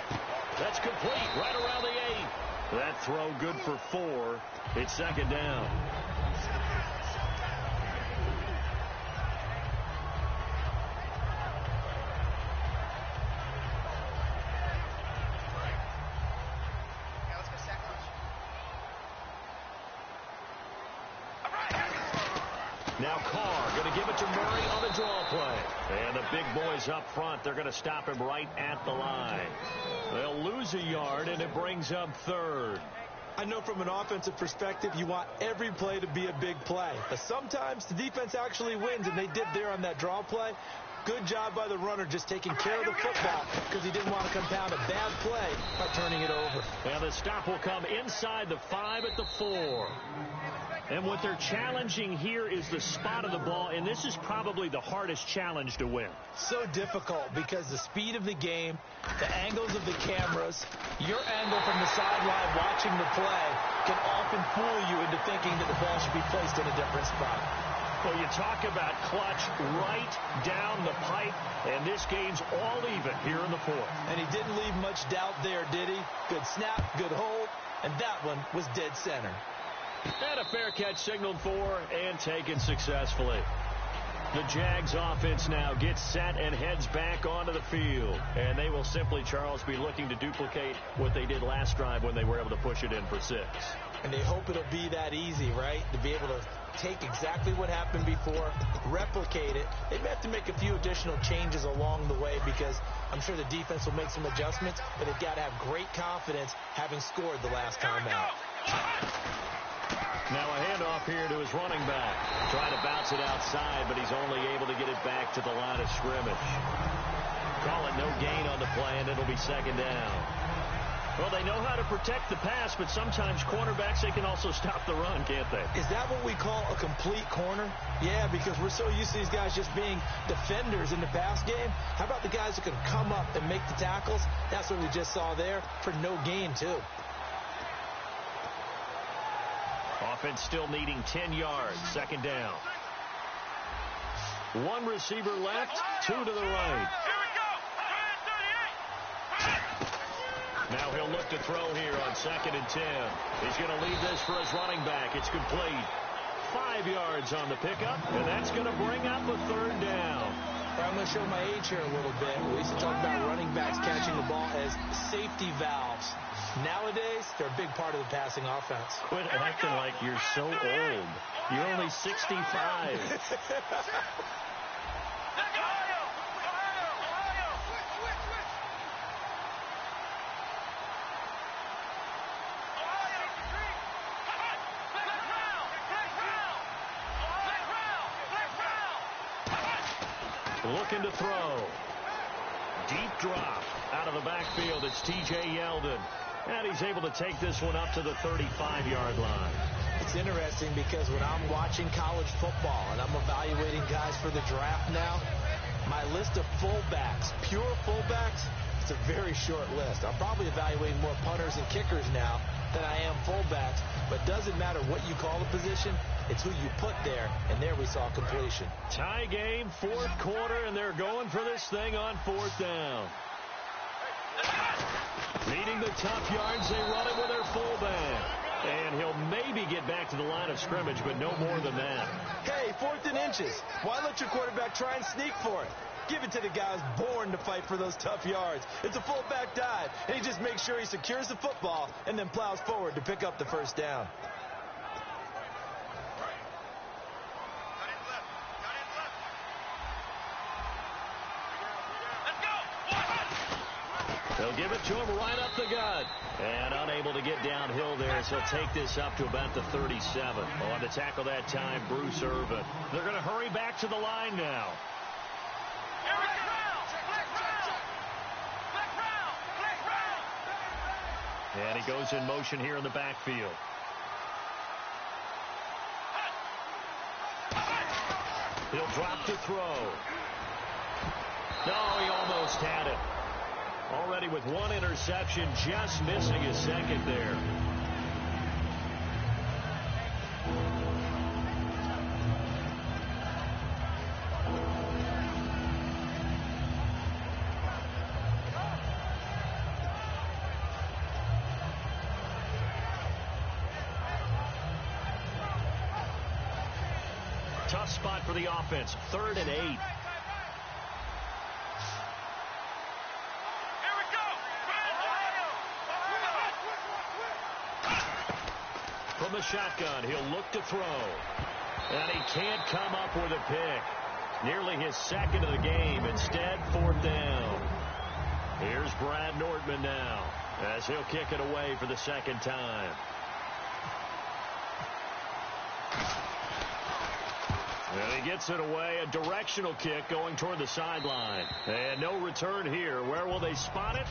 Speaker 1: That's complete right around the 8. That throw good for 4. It's second down. Now Carr going to give it to Murray on the draw play. And the big boys up front, they're going to stop him right at the line. They'll lose a yard, and it brings up 3rd.
Speaker 2: I know from an offensive perspective, you want every play to be a big play. But sometimes the defense actually wins, and they did there on that draw play. Good job by the runner just taking care of the football because he didn't want to compound a bad play by turning it over.
Speaker 1: And the stop will come inside the 5 at the 4. And what they're challenging here is the spot of the ball, and this is probably the hardest challenge to win.
Speaker 2: So difficult because the speed of the game, the angles of the cameras, your angle from the sideline watching the play can often fool you into thinking that the ball should be placed in a different spot.
Speaker 1: Well, you talk about clutch right down the pipe, and this game's all even here in the 4th.
Speaker 2: And he didn't leave much doubt there, did he? Good snap, good hold, and that one was dead center.
Speaker 1: And a fair catch signaled for and taken successfully. The Jags offense now gets set and heads back onto the field. And they will simply, Charles, be looking to duplicate what they did last drive when they were able to push it in for 6.
Speaker 2: And they hope it'll be that easy, right? To be able to take exactly what happened before, replicate it. They may have to make a few additional changes along the way because I'm sure the defense will make some adjustments, but they've got to have great confidence having scored the last time out.
Speaker 1: Now a handoff here to his running back. Trying to bounce it outside, but he's only able to get it back to the line of scrimmage. Call it no gain on the play, and it'll be second down. Well, they know how to protect the pass, but sometimes cornerbacks, they can also stop the run, can't they?
Speaker 2: Is that what we call a complete corner? Yeah, because we're so used to these guys just being defenders in the pass game. How about the guys who can come up and make the tackles? That's what we just saw there for no gain, too.
Speaker 1: Offense still needing 10 yards. Second down. 1 receiver left, 2 to the right. Now he'll look to throw here on 2nd and 10. He's going to leave this for his running back. It's complete. 5 yards on the pickup, and that's going to bring up a 3rd down.
Speaker 2: I'm going to show my age here a little bit. We used to talk about running backs catching the ball as safety valves. Nowadays, they're a big part of the passing offense.
Speaker 1: Quit acting like you're so old. You're only 65. Looking to throw. Deep drop out of the backfield. It's T.J. Yeldon. And he's able to take this one up to the 35-yard line.
Speaker 2: It's interesting because when I'm watching college football and I'm evaluating guys for the draft now, my list of fullbacks, pure fullbacks, It's a very short list. I'm probably evaluating more punters and kickers now than I am fullbacks, but doesn't matter what you call the position, it's who you put there, and there we saw completion.
Speaker 1: Tie game, fourth quarter, and they're going for this thing on fourth down. Needing the tough yards, they run it with their fullback. And he'll maybe get back to the line of scrimmage, but no more than that.
Speaker 2: Hey, 4th and inches. Why let your quarterback try and sneak for it? Give it to the guy who's born to fight for those tough yards. It's a fullback dive, and he just makes sure he secures the football and then plows forward to pick up the first down.
Speaker 1: They'll give it to him right up the gut. And unable to get downhill there, so he'll take this up to about the 37. On the tackle that time, Bruce Irvin. They're going to hurry back to the line now. And he goes in motion here in the backfield. He'll drop to throw. No, he almost had it. Already with one interception, just missing his second there. Tough spot for the offense, 3rd and 8. From the shotgun, he'll look to throw. And he can't come up with a pick. Nearly his second of the game. Instead, 4th down. Here's Brad Nordman now as he'll kick it away for the second time. And he gets it away, a directional kick going toward the sideline. And no return here. Where will they spot it?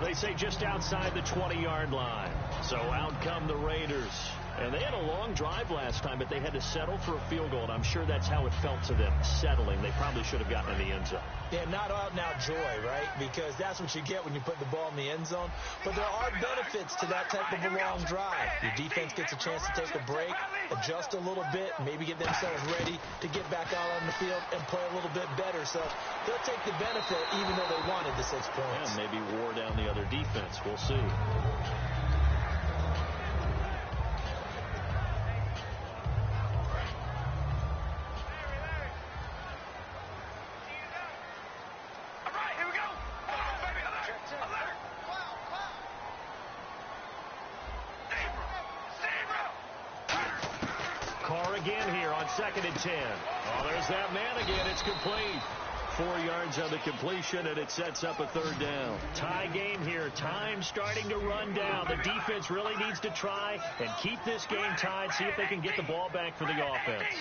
Speaker 1: They say just outside the 20-yard line. So out come the Raiders. And they had a long drive last time, but they had to settle for a field goal, and I'm sure that's how it felt to them, settling. They probably should have gotten in the end zone.
Speaker 2: Yeah, not out-and-out joy, right? Because that's what you get when you put the ball in the end zone. But there are benefits to that type of a long drive. Your defense gets a chance to take a break, adjust a little bit, maybe get themselves ready to get back out on the field and play a little bit better. So they'll take the benefit even though they wanted the 6 points.
Speaker 1: And maybe wore down the other defense. We'll see. Again here on 2nd and 10. Oh, there's that man again. It's complete. 4 yards on the completion, and it sets up a 3rd down. Tie game here. Time starting to run down. The defense really needs to try and keep this game tied, see if they can get the ball back for the offense.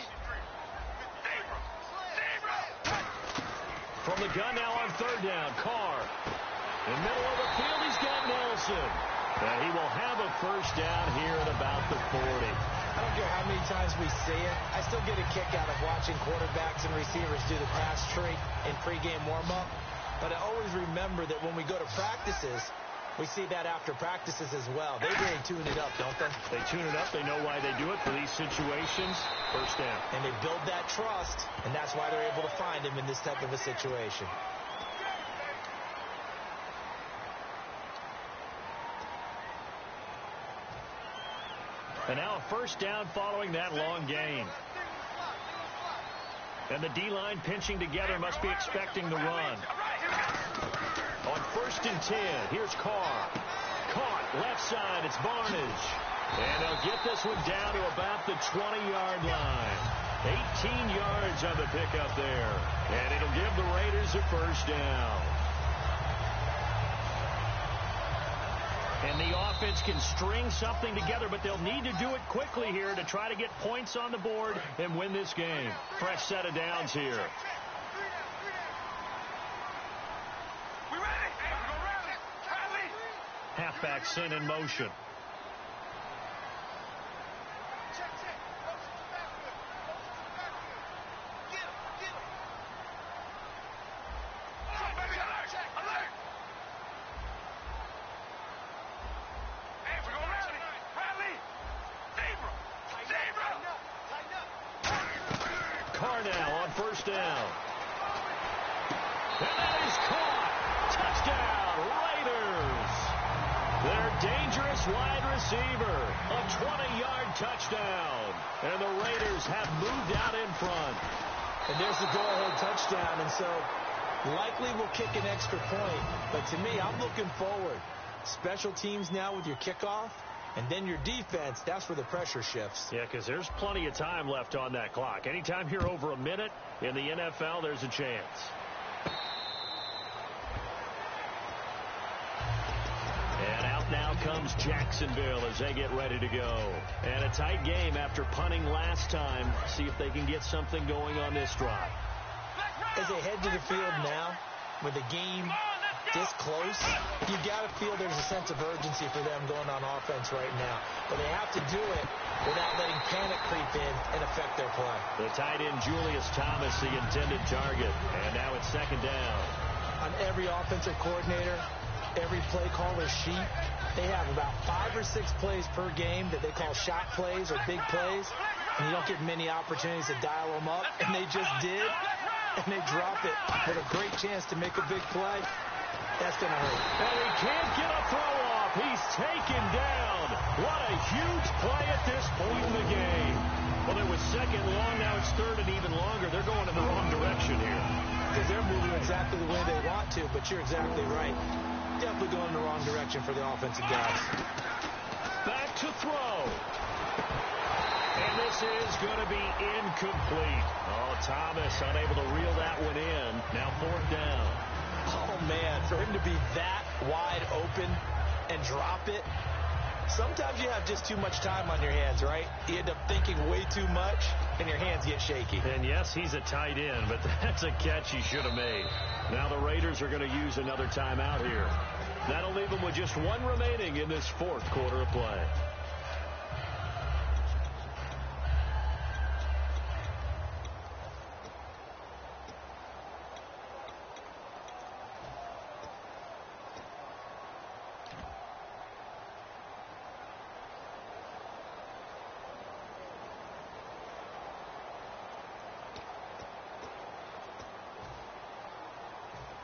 Speaker 1: From the gun now on 3rd down. Carr. In the middle of the field, he's got Nelson. And he will have a first down here at about the 40.
Speaker 2: I don't care how many times we see it. I still get a kick out of watching quarterbacks and receivers do the pass tree in pregame warm-up. But I always remember that when we go to practices, we see that after practices as well. They really tune it up, don't they?
Speaker 1: They tune it up. They know why they do it for these situations. First down.
Speaker 2: And they build that trust, and that's why they're able to find him in this type of a situation.
Speaker 1: And now a first down following that long gain. And the D-line pinching together must be expecting the run. On 1st and 10, here's Carr. Caught, left side, it's Barnage. And they'll get this one down to about the 20-yard line. 18 yards on the pickup there. And it'll give the Raiders a first down. And the offense can string something together, but they'll need to do it quickly here to try to get points on the board and win this game. Fresh set of downs here. Halfback sent in motion. on first down. And that is caught. Touchdown, Raiders. Their dangerous wide receiver. A 20-yard touchdown. And the Raiders have moved out in front.
Speaker 2: And there's the go-ahead touchdown. And so likely will kick an extra point. But to me, I'm looking forward. Special teams now with your kickoff. And then your defense, that's where the pressure shifts.
Speaker 1: Yeah, because there's plenty of time left on that clock. Anytime you're over a minute in the NFL, there's a chance. And out now comes Jacksonville as they get ready to go. And a tight game after punting last time. See if they can get something going on this drive.
Speaker 2: As they head to the field now, with the game this close, you got to feel there's a sense of urgency for them going on offense right now. But they have to do it without letting panic creep in and affect their play.
Speaker 1: The tight end Julius Thomas, the intended target. And now it's second down.
Speaker 2: On every offensive coordinator, every play caller sheet, they have about 5 or 6 plays per game that they call shot plays or big plays. And you don't get many opportunities to dial them up. And they just did. And they drop it with a great chance to make a big play. That's going to hurt.
Speaker 1: And he can't get a throw off. He's taken down. What a huge play at this point in the game. Well, it was second long. Now it's third and even longer. They're going in the wrong direction here.
Speaker 2: Because they're moving exactly the way they want to, but you're exactly right. Definitely going in the wrong direction for the offensive guys.
Speaker 1: Back to throw. And this is going to be incomplete. Oh, Thomas unable to reel that one in. Now fourth down.
Speaker 2: Oh, man, for him to be that wide open and drop it, sometimes you have just too much time on your hands, right? You end up thinking way too much, and your hands get shaky.
Speaker 1: And, yes, he's a tight end, but that's a catch he should have made. Now the Raiders are going to use another timeout here. That'll leave them with just one remaining in this fourth quarter of play.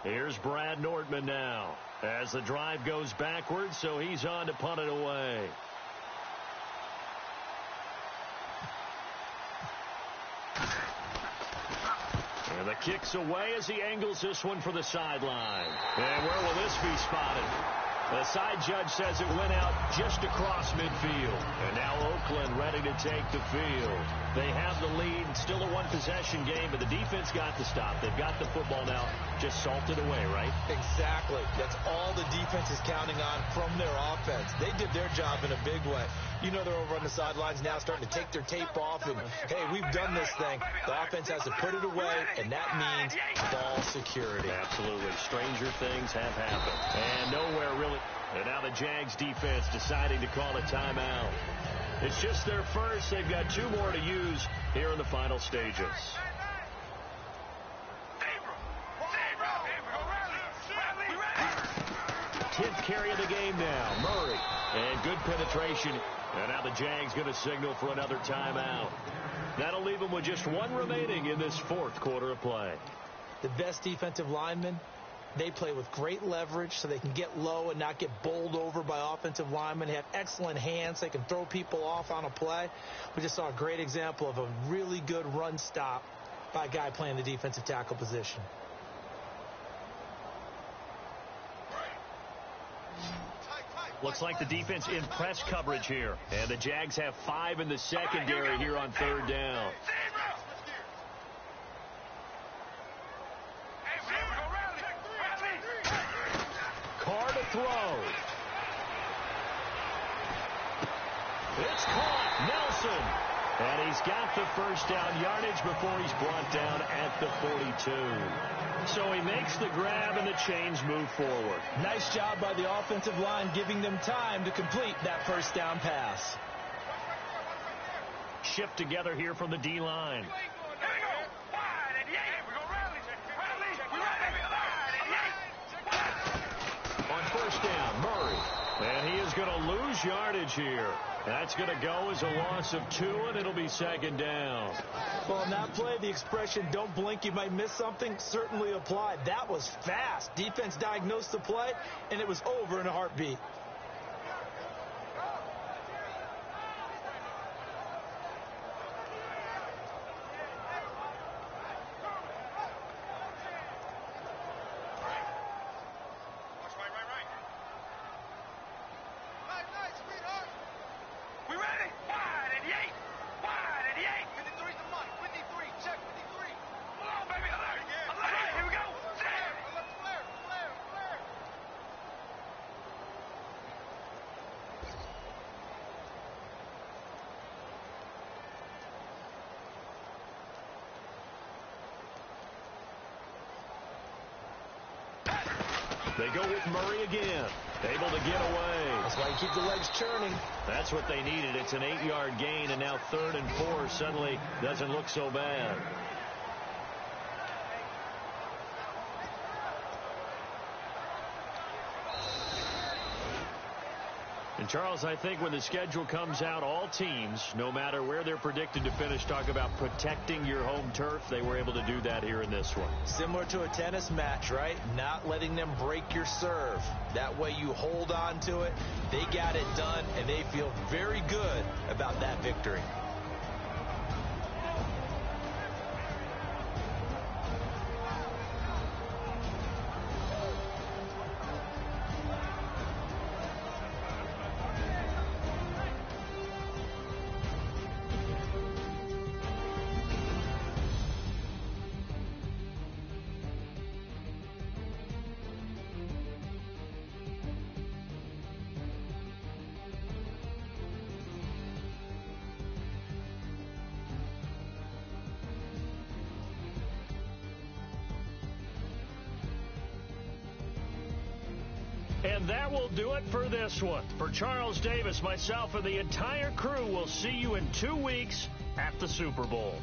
Speaker 1: Here's Brad Nordman now as the drive goes backwards, so he's on to punt it away. And the kick's away as he angles this one for the sideline. And where will this be spotted? The side judge says it went out just across midfield. And now Oakland ready to take the field. They have the lead. Still a one-possession game, but the defense got the stop. They've got the football now. Just salted away, right?
Speaker 2: Exactly. That's all the defense is counting on from their offense. They did their job in a big way. You know they're over on the sidelines now starting to take their tape off and, hey, we've done this thing. The offense has to put it away, and that means ball security.
Speaker 1: Absolutely. Stranger things have happened. And nowhere really. And now the Jags defense deciding to call a timeout. It's just their first. They've got 2 more to use here in the final stages. 10th carry of the game now. Murray. And good penetration. And now the Jags going to signal for another timeout. That'll leave them with just 1 remaining in this fourth quarter of play.
Speaker 2: The best defensive linemen, they play with great leverage so they can get low and not get bowled over by offensive linemen. They have excellent hands. They can throw people off on a play. We just saw a great example of a really good run stop by a guy playing the defensive tackle position.
Speaker 1: Looks like the defense in press coverage here. And the Jags have 5 in the secondary here on third down. Carr to throw. It's caught. Nelson. And he's got the first down yardage before he's brought down at the 42. So he makes the grab and the chains move forward.
Speaker 2: Nice job by the offensive line giving them time to complete that first down pass.
Speaker 1: Shift together here from the D-line. On first down, Murray. And he is going to lose lose yardage here. That's going to go as a loss of 2, and it'll be second down.
Speaker 2: Well, on that play, the expression, don't blink, you might miss something, certainly applied. That was fast. Defense diagnosed the play, and it was over in a heartbeat.
Speaker 1: They go with Murray again. Able to get away.
Speaker 2: That's why you keep the legs churning.
Speaker 1: That's what they needed. It's an 8-yard gain, and now 3rd and 4 suddenly doesn't look so bad. And, Charles, I think when the schedule comes out, all teams, no matter where they're predicted to finish, talk about protecting your home turf. They were able to do that here in this one.
Speaker 2: Similar to a tennis match, right? Not letting them break your serve. That way you hold on to it. They got it done, and they feel very good about that victory.
Speaker 1: And that will do it for this one. For Charles Davis, myself, and the entire crew, we'll see you in 2 weeks at the Super Bowl.